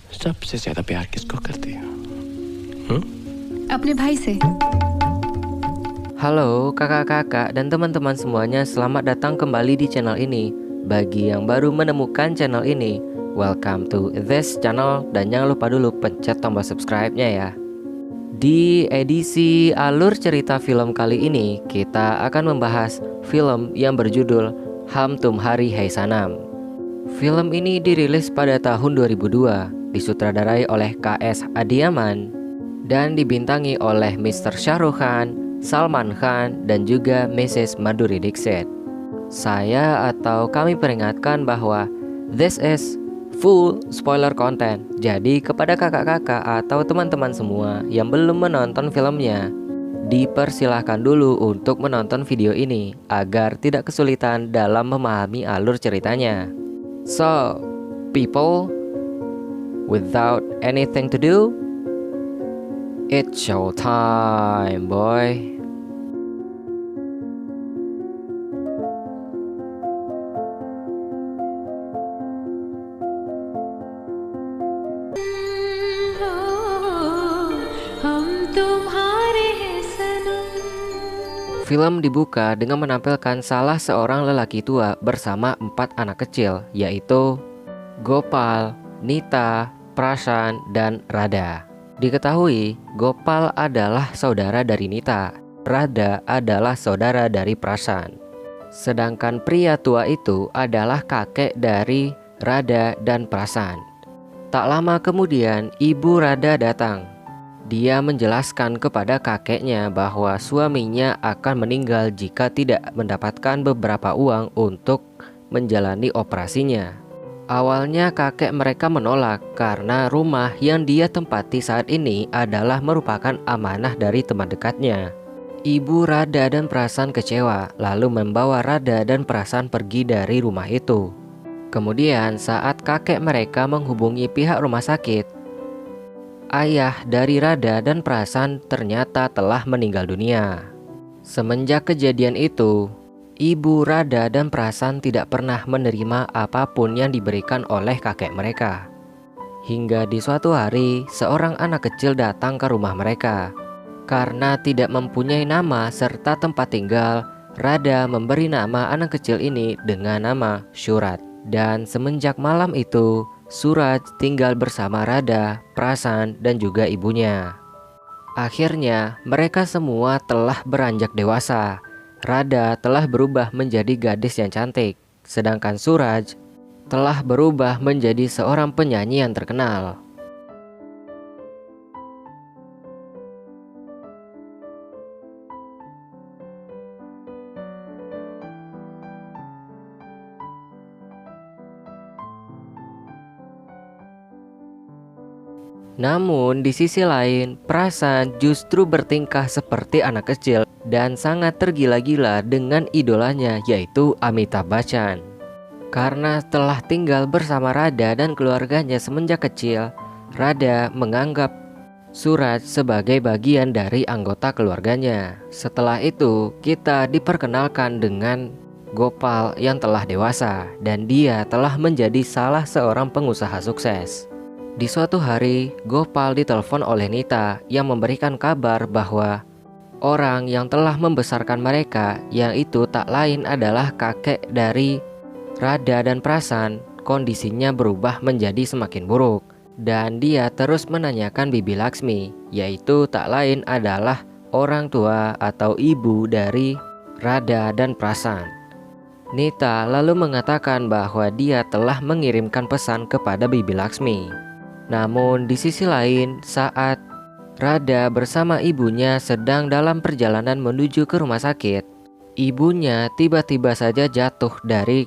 सबसे ज्यादा प्यार किसको करती हो? अपने भाई से। Halo kakak-kakak dan teman-teman semuanya, selamat datang kembali di channel ini. Bagi yang baru menemukan channel ini, welcome to this channel. Dan jangan lupa dulu pencet tombol subscribe-nya ya. Di edisi alur cerita film kali ini, kita akan membahas film yang berjudul Ham Tumhari Hai Sanam. Film ini dirilis pada tahun 2002, disutradarai oleh K.S. Adiaman, dan dibintangi oleh Mr. Shah Rukh Khan, Salman Khan, dan juga Mrs. Madhuri Dixit. Saya atau kami peringatkan bahwa this is full spoiler content. Jadi kepada kakak-kakak atau teman-teman semua yang belum menonton filmnya, dipersilahkan dulu untuk menonton video ini agar tidak kesulitan dalam memahami alur ceritanya. So, people, without anything to do, it's show time, boy. Film dibuka dengan menampilkan salah seorang lelaki tua bersama 4 anak kecil, yaitu Gopal, Nita, Prashan, dan Radha. Diketahui, Gopal adalah saudara dari Nita, Radha adalah saudara dari Prashan. Sedangkan pria tua itu adalah kakek dari Radha dan Prashan. Tak lama kemudian, ibu Radha datang. Dia menjelaskan kepada kakeknya bahwa suaminya akan meninggal jika tidak mendapatkan beberapa uang untuk menjalani operasinya. Awalnya kakek mereka menolak karena rumah yang dia tempati saat ini adalah merupakan amanah dari teman dekatnya. Ibu Radha dan Prashan kecewa, lalu membawa Radha dan Prashan pergi dari rumah itu. Kemudian saat kakek mereka menghubungi pihak rumah sakit, ayah dari Radha dan Prashan ternyata telah meninggal dunia. Semenjak kejadian itu, ibu Radha dan Prashan tidak pernah menerima apapun yang diberikan oleh kakek mereka. Hingga di suatu hari, seorang anak kecil datang ke rumah mereka. Karena tidak mempunyai nama serta tempat tinggal, Radha memberi nama anak kecil ini dengan nama Suraj. Dan semenjak malam itu, Suraj tinggal bersama Radha, Prashan, dan juga ibunya. Akhirnya, mereka semua telah beranjak dewasa. Radha telah berubah menjadi gadis yang cantik, sedangkan Suraj telah berubah menjadi seorang penyanyi yang terkenal. Namun di sisi lain, Prashan justru bertingkah seperti anak kecil dan sangat tergila-gila dengan idolanya, yaitu Amitabh Bachchan. Karena telah tinggal bersama Radha dan keluarganya semenjak kecil, Radha menganggap Suraj sebagai bagian dari anggota keluarganya. Setelah itu, kita diperkenalkan dengan Gopal yang telah dewasa, dan dia telah menjadi salah seorang pengusaha sukses. Di suatu hari, Gopal ditelepon oleh Nita yang memberikan kabar bahwa orang yang telah membesarkan mereka, yang itu tak lain adalah kakek dari Radha dan Prashan, kondisinya berubah menjadi semakin buruk. Dan dia terus menanyakan Bibi Laksmi, yaitu tak lain adalah orang tua atau ibu dari Radha dan Prashan. Nita lalu mengatakan bahwa dia telah mengirimkan pesan kepada Bibi Laksmi. Namun di sisi lain, saat Radha bersama ibunya sedang dalam perjalanan menuju ke rumah sakit, ibunya tiba-tiba saja jatuh dari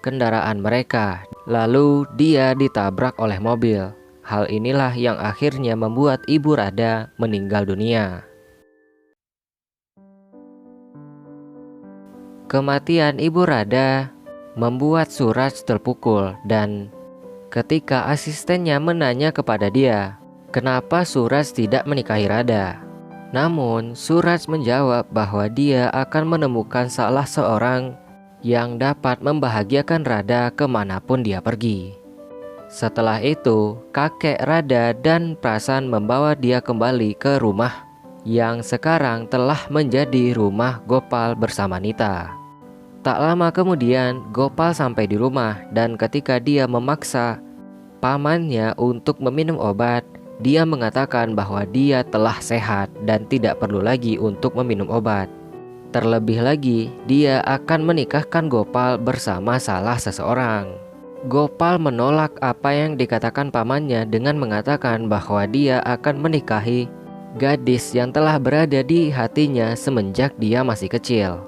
kendaraan mereka. Lalu dia ditabrak oleh mobil. Hal inilah yang akhirnya membuat ibu Radha meninggal dunia. Kematian ibu Radha membuat Suraj terpukul, dan ketika asistennya menanya kepada dia, kenapa Suraj tidak menikahi Radha? Namun Suraj menjawab bahwa dia akan menemukan salah seorang yang dapat membahagiakan Radha kemanapun dia pergi. Setelah itu, kakek Radha dan Prasan membawa dia kembali ke rumah yang sekarang telah menjadi rumah Gopal bersama Nita. Tak lama kemudian, Gopal sampai di rumah dan ketika dia memaksa pamannya untuk meminum obat, dia mengatakan bahwa dia telah sehat dan tidak perlu lagi untuk meminum obat. Terlebih lagi, dia akan menikahkan Gopal bersama salah seseorang. Gopal menolak apa yang dikatakan pamannya dengan mengatakan bahwa dia akan menikahi gadis yang telah berada di hatinya semenjak dia masih kecil.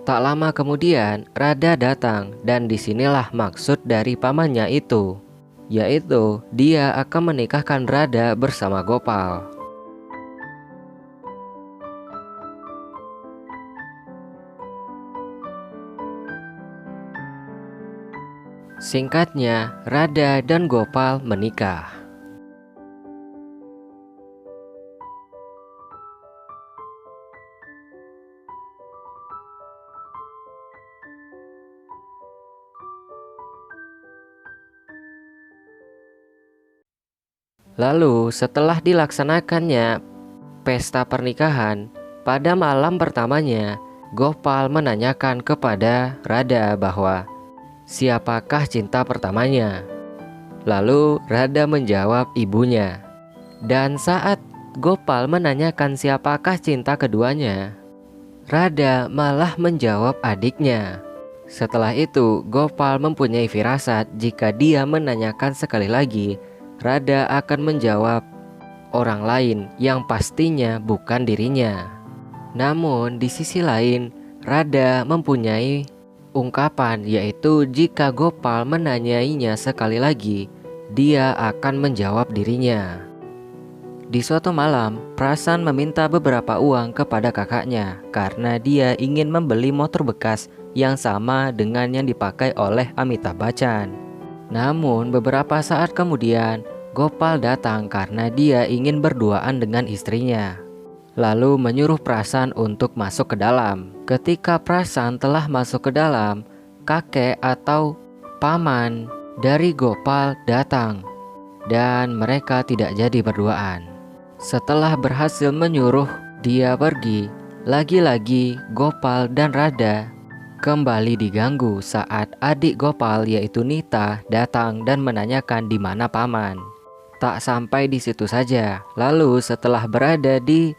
Tak lama kemudian, Radha datang dan disinilah maksud dari pamannya itu, yaitu dia akan menikahkan Radha bersama Gopal. Singkatnya, Radha dan Gopal menikah. Lalu setelah dilaksanakannya pesta pernikahan, pada malam pertamanya Gopal menanyakan kepada Radha bahwa siapakah cinta pertamanya. Lalu Radha menjawab ibunya. Dan saat Gopal menanyakan siapakah cinta keduanya, Radha malah menjawab adiknya. Setelah itu Gopal mempunyai firasat jika dia menanyakan sekali lagi, Radha akan menjawab orang lain yang pastinya bukan dirinya. Namun di sisi lain, Radha mempunyai ungkapan yaitu jika Gopal menanyainya sekali lagi, dia akan menjawab dirinya. Di suatu malam, Prasan meminta beberapa uang kepada kakaknya karena dia ingin membeli motor bekas yang sama dengan yang dipakai oleh Amitabh Bachchan. Namun beberapa saat kemudian Gopal datang karena dia ingin berduaan dengan istrinya, lalu menyuruh Prasan untuk masuk ke dalam. Ketika Prasan telah masuk ke dalam, kakek atau paman dari Gopal datang dan mereka tidak jadi berduaan. Setelah berhasil menyuruh dia pergi, lagi-lagi Gopal dan Radha kembali diganggu saat adik Gopal yaitu Nita datang dan menanyakan di mana paman. Tak sampai di situ saja, lalu setelah berada di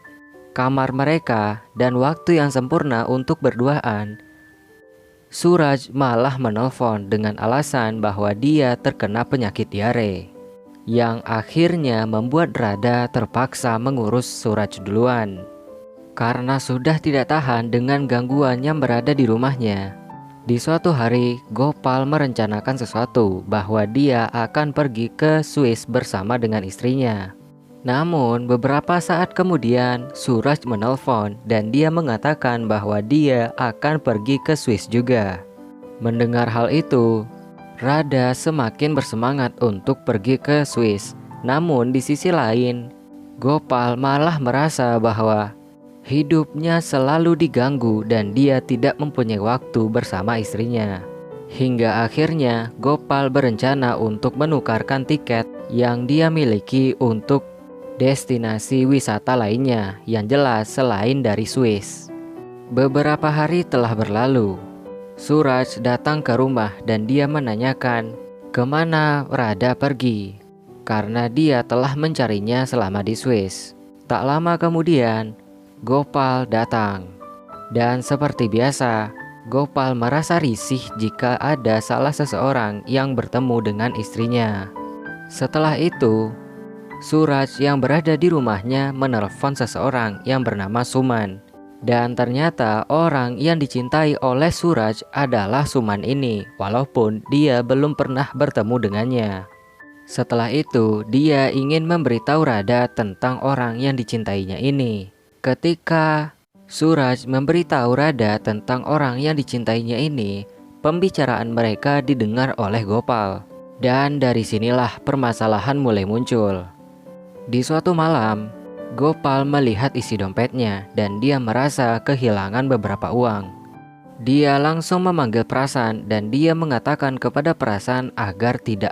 kamar mereka dan waktu yang sempurna untuk berduaan, Suraj malah menelpon dengan alasan bahwa dia terkena penyakit diare, yang akhirnya membuat Radha terpaksa mengurus Suraj duluan. Karena sudah tidak tahan dengan gangguan yang berada di rumahnya, di suatu hari Gopal merencanakan sesuatu bahwa dia akan pergi ke Swiss bersama dengan istrinya. Namun beberapa saat kemudian Suraj menelpon dan dia mengatakan bahwa dia akan pergi ke Swiss juga. Mendengar hal itu, Radha semakin bersemangat untuk pergi ke Swiss. Namun di sisi lain, Gopal malah merasa bahwa hidupnya selalu diganggu dan dia tidak mempunyai waktu bersama istrinya. Hingga akhirnya Gopal berencana untuk menukarkan tiket yang dia miliki untuk destinasi wisata lainnya yang jelas selain dari Swiss. Beberapa hari telah berlalu. Suraj datang ke rumah dan dia menanyakan kemana Radha pergi, karena dia telah mencarinya selama di Swiss. Tak lama kemudian Gopal datang, dan seperti biasa, Gopal merasa risih jika ada salah seseorang yang bertemu dengan istrinya. Setelah itu, Suraj yang berada di rumahnya menelpon seseorang yang bernama Suman. Dan ternyata orang yang dicintai oleh Suraj adalah Suman ini, walaupun dia belum pernah bertemu dengannya. Setelah itu, dia ingin memberitahu Radha tentang orang yang dicintainya ini. Ketika Suraj memberitahu Radha tentang orang yang dicintainya ini, pembicaraan mereka didengar oleh Gopal. Dan dari sinilah permasalahan mulai muncul. Di suatu malam, Gopal melihat isi dompetnya dan dia merasa kehilangan beberapa uang. Dia langsung memanggil Prasan dan dia mengatakan kepada Prasan agar tidak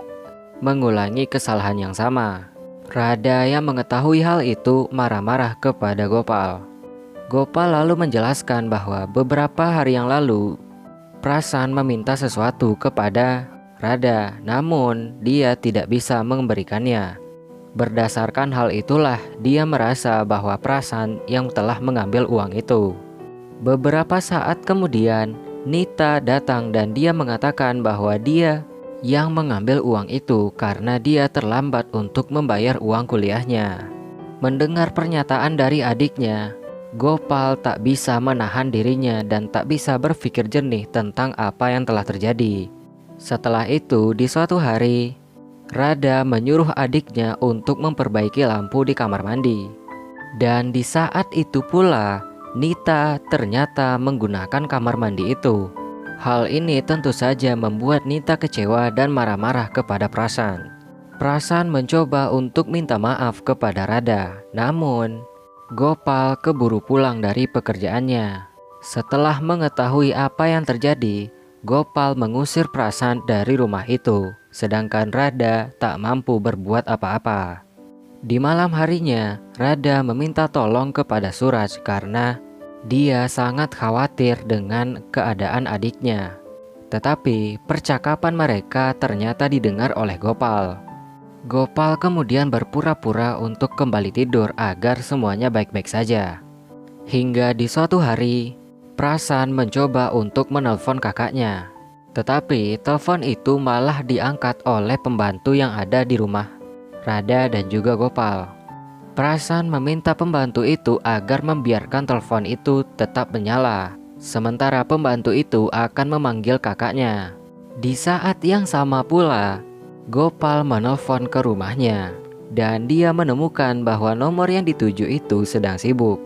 mengulangi kesalahan yang sama. Radha yang mengetahui hal itu marah-marah kepada Gopal. Gopal lalu menjelaskan bahwa beberapa hari yang lalu Prasan meminta sesuatu kepada Radha, namun dia tidak bisa memberikannya. Berdasarkan hal itulah dia merasa bahwa Prasan yang telah mengambil uang itu. Beberapa saat kemudian Nita datang dan dia mengatakan bahwa dia yang mengambil uang itu karena dia terlambat untuk membayar uang kuliahnya. Mendengar pernyataan dari adiknya, Gopal tak bisa menahan dirinya dan tak bisa berpikir jernih tentang apa yang telah terjadi. Setelah itu, di suatu hari, Radha menyuruh adiknya untuk memperbaiki lampu di kamar mandi. Dan di saat itu pula, Nita ternyata menggunakan kamar mandi itu. Hal ini tentu saja membuat Nita kecewa dan marah-marah kepada Prasan. Prasan mencoba untuk minta maaf kepada Radha, namun Gopal keburu pulang dari pekerjaannya. Setelah mengetahui apa yang terjadi, Gopal mengusir Prasan dari rumah itu, sedangkan Radha tak mampu berbuat apa-apa. Di malam harinya, Radha meminta tolong kepada Suraj karena dia sangat khawatir dengan keadaan adiknya. Tetapi percakapan mereka ternyata didengar oleh Gopal. Gopal kemudian berpura-pura untuk kembali tidur agar semuanya baik-baik saja. Hingga di suatu hari, Prasan mencoba untuk menelpon kakaknya. Tetapi telepon itu malah diangkat oleh pembantu yang ada di rumah Radha dan juga Gopal. Prasan meminta pembantu itu agar membiarkan telepon itu tetap menyala, sementara pembantu itu akan memanggil kakaknya. Di saat yang sama pula, Gopal menelpon ke rumahnya dan dia menemukan bahwa nomor yang dituju itu sedang sibuk.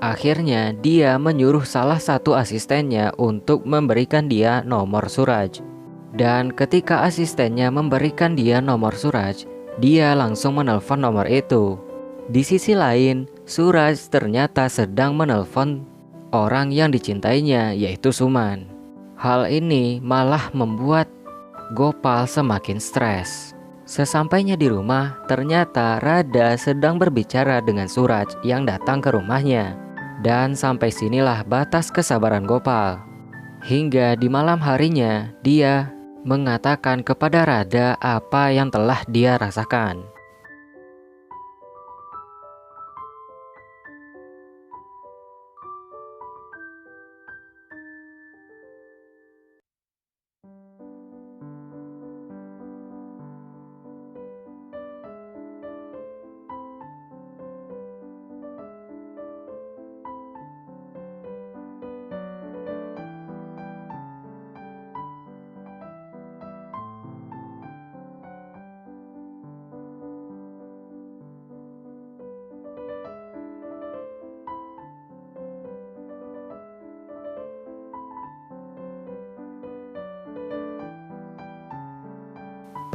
Akhirnya dia menyuruh salah satu asistennya untuk memberikan dia nomor Suraj. Dan ketika asistennya memberikan dia nomor Suraj, dia langsung menelpon nomor itu. Di sisi lain, Suraj ternyata sedang menelpon orang yang dicintainya, yaitu Suman. Hal ini malah membuat Gopal semakin stres. Sesampainya di rumah, ternyata Radha sedang berbicara dengan Suraj yang datang ke rumahnya. Dan sampai sinilah batas kesabaran Gopal. Hingga di malam harinya, dia mengatakan kepada Radha apa yang telah dia rasakan.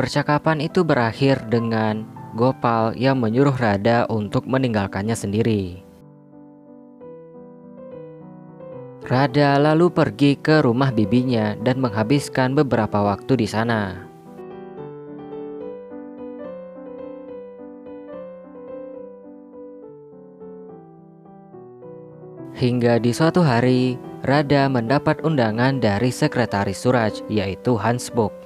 Percakapan itu berakhir dengan Gopal yang menyuruh Radha untuk meninggalkannya sendiri. Radha lalu pergi ke rumah bibinya dan menghabiskan beberapa waktu di sana. Hingga di suatu hari, Radha mendapat undangan dari sekretaris Suraj, yaitu Hansmukh.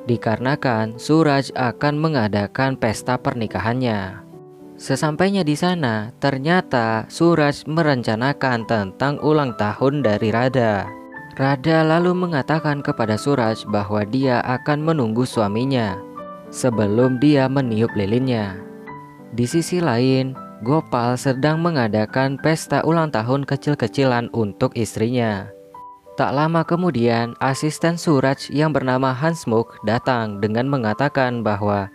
Dikarenakan Suraj akan mengadakan pesta pernikahannya. Sesampainya di sana, ternyata Suraj merencanakan tentang ulang tahun dari Radha. Radha lalu mengatakan kepada Suraj bahwa dia akan menunggu suaminya sebelum dia meniup lilinnya. Di sisi lain, Gopal sedang mengadakan pesta ulang tahun kecil-kecilan untuk istrinya. Tak lama kemudian, asisten Suraj yang bernama Hansmukh datang dengan mengatakan bahwa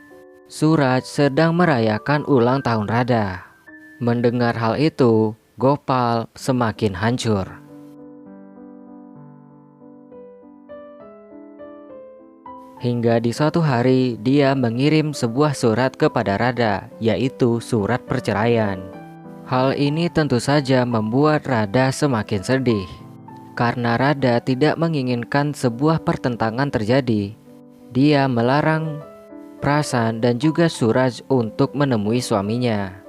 Suraj sedang merayakan ulang tahun Radha. Mendengar hal itu, Gopal semakin hancur. Hingga di suatu hari, dia mengirim sebuah surat kepada Radha, yaitu surat perceraian. Hal ini tentu saja membuat Radha semakin sedih. Karena Radha tidak menginginkan sebuah pertentangan terjadi, dia melarang Prasan, dan juga Suraj untuk menemui suaminya.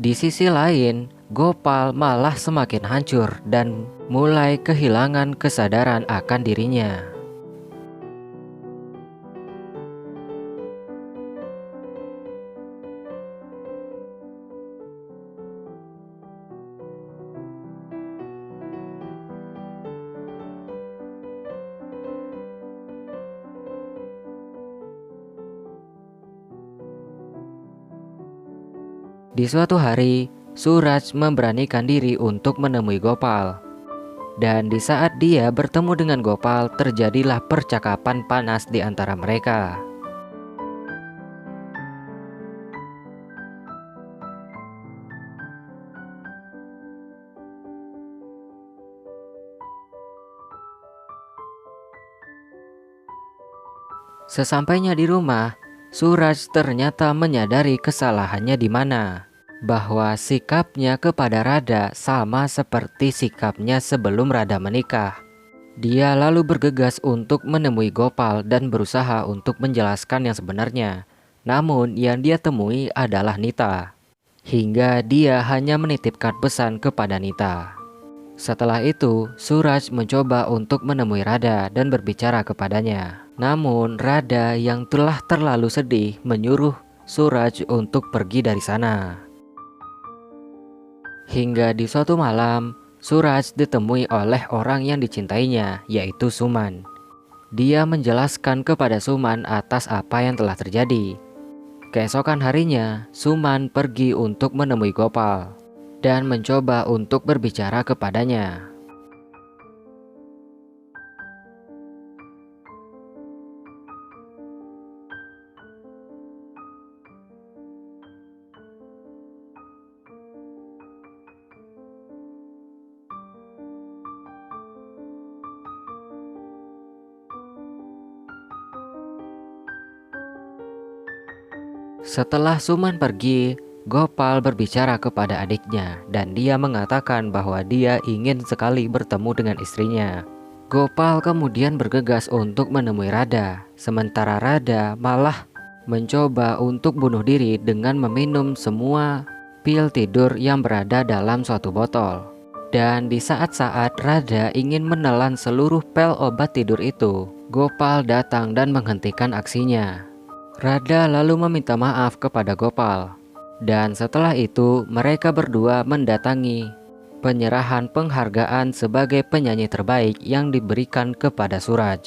Di sisi lain, Gopal malah semakin hancur dan mulai kehilangan kesadaran akan dirinya. Di suatu hari, Suraj memberanikan diri untuk menemui Gopal. Dan di saat dia bertemu dengan Gopal, terjadilah percakapan panas di antara mereka. Sesampainya di rumah, Suraj ternyata menyadari kesalahannya di mana, bahwa sikapnya kepada Radha sama seperti sikapnya sebelum Radha menikah. Dia lalu bergegas untuk menemui Gopal dan berusaha untuk menjelaskan yang sebenarnya. Namun yang dia temui adalah Nita. Hingga dia hanya menitipkan pesan kepada Nita. Setelah itu, Suraj mencoba untuk menemui Radha dan berbicara kepadanya. Namun Radha yang telah terlalu sedih menyuruh Suraj untuk pergi dari sana. Hingga di suatu malam, Suraj ditemui oleh orang yang dicintainya, yaitu Suman. Dia menjelaskan kepada Suman atas apa yang telah terjadi. Keesokan harinya, Suman pergi untuk menemui Gopal dan mencoba untuk berbicara kepadanya. Setelah Suman pergi, Gopal berbicara kepada adiknya dan dia mengatakan bahwa dia ingin sekali bertemu dengan istrinya. Gopal kemudian bergegas untuk menemui Radha, sementara Radha malah mencoba untuk bunuh diri dengan meminum semua pil tidur yang berada dalam suatu botol. Dan di saat-saat Radha ingin menelan seluruh pel obat tidur itu, Gopal datang dan menghentikan aksinya. Radha lalu meminta maaf kepada Gopal. Dan setelah itu mereka berdua mendatangi penyerahan penghargaan sebagai penyanyi terbaik yang diberikan kepada Suraj.